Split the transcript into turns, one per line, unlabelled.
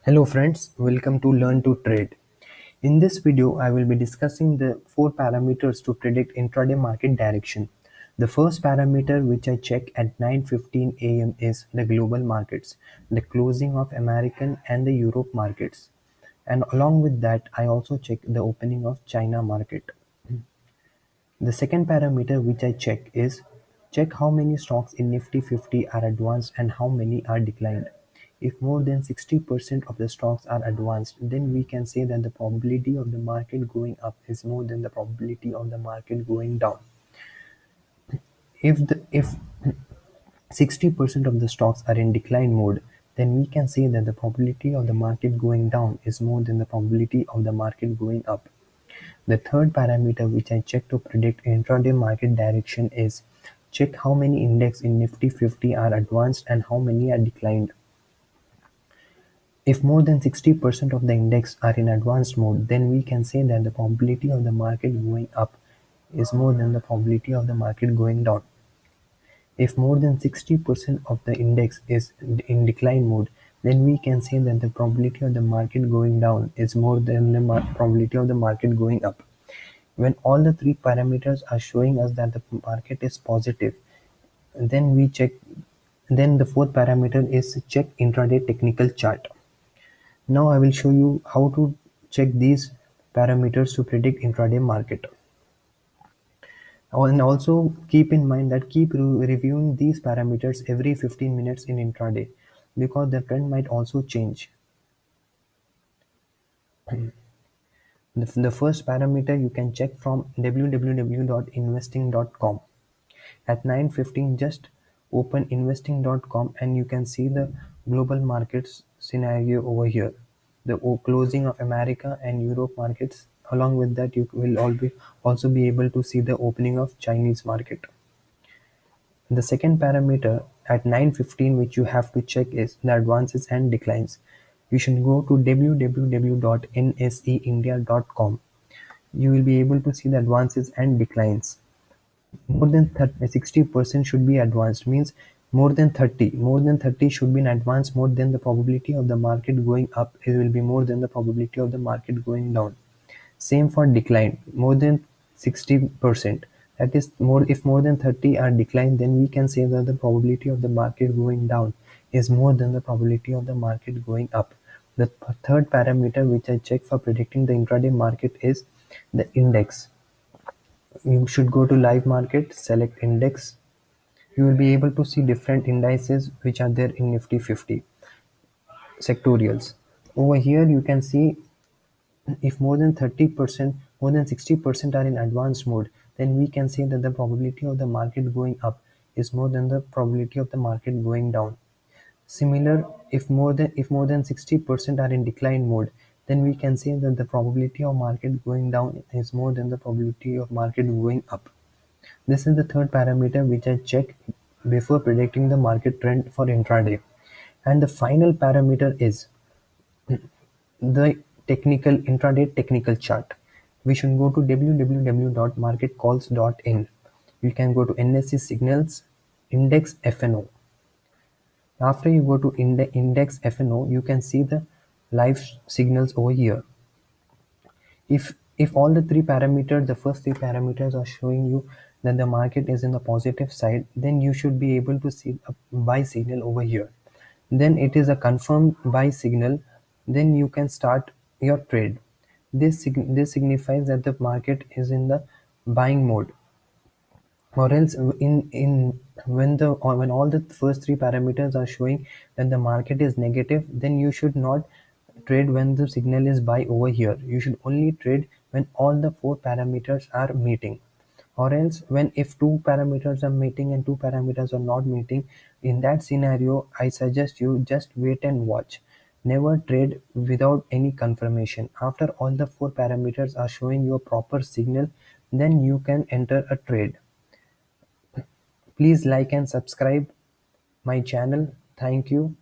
Hello friends, welcome to Learn to Trade. In this video, I will be discussing the 4 parameters to predict intraday market direction. The first parameter which I check at 9:15 a.m. is the global markets, the closing of American and the Europe markets. And along with that, I also check the opening of China market. The second parameter which I check is check how many stocks in Nifty 50 are advanced and how many are declined. If more than 60% of the stocks are advanced, then we can say that the probability of the market going up is more than the probability of the market going down. If 60% of the stocks are in decline mode, then we can say that the probability of the market going down is more than the probability of the market going up. The third parameter which I check to predict intraday market direction is check how many index in Nifty 50 are advanced and how many are declined. If more than 60% of the index are in advanced mode, then we can say that the probability of the market going up is more than the probability of the market going down. If more than 60% of the index is in decline mode, then we can say that the probability of the market going down is more than the probability of the market going up. When all the three parameters are showing us that the market is positive, then we check. Then the fourth parameter is check intraday technical chart. Now I will show you how to check these parameters to predict intraday market. And also keep in mind that keep reviewing these parameters every 15 minutes in intraday because the trend might also change. The first parameter you can check from www.investing.com. At 9:15, just open investing.com and you can see the global markets scenario over here. The closing of America and Europe markets. Along with that, you will also be able to see the opening of Chinese market. The second parameter at 9:15 which you have to check is the advances and declines. You should go to www.nseindia.com. You will be able to see the advances and declines. More than 60% should be advanced, means more than 30 should be in advanced mode. Then the probability of the market going up it will be more than the probability of the market going down. Same for decline, more than 60%, that is more. If more than 30 are declined, then we can say that the probability of the market going down is more than the probability of the market going up. The third parameter which I check for predicting the intraday market is the index. You should go to live market, select index. You will be able to see different indices which are there in Nifty 50 sectorials. Over here you can see if more than 30%, more than 60% are in advanced mode, then we can say that the probability of the market going up is more than the probability of the market going down. Similar, if more than 60% are in decline mode, then we can say that the probability of market going down is more than the probability of market going up. This is the third parameter which I check before predicting the market trend for intraday. And the final parameter is the technical intraday technical chart. We should go to www.marketcalls.in. You can go to NSE signals, index FNO. After you go to index FNO, you can see the live signals over here. If all the three parameters, the first three parameters are showing you that the market is in the positive side, then you should be able to see a buy signal over here. Then it is a confirmed buy signal, then you can start your trade. This signifies that the market is in the buying mode. Or else in when all the first three parameters are showing that the market is negative, then you should not trade when the signal is buy over here. You should only trade when all the four parameters are meeting. Or else when if two parameters are meeting and two parameters are not meeting, in that scenario I suggest you just wait and watch. Never trade without any confirmation. After all the four parameters are showing you a proper signal, then you can enter a trade. Please like and subscribe my channel. Thank you.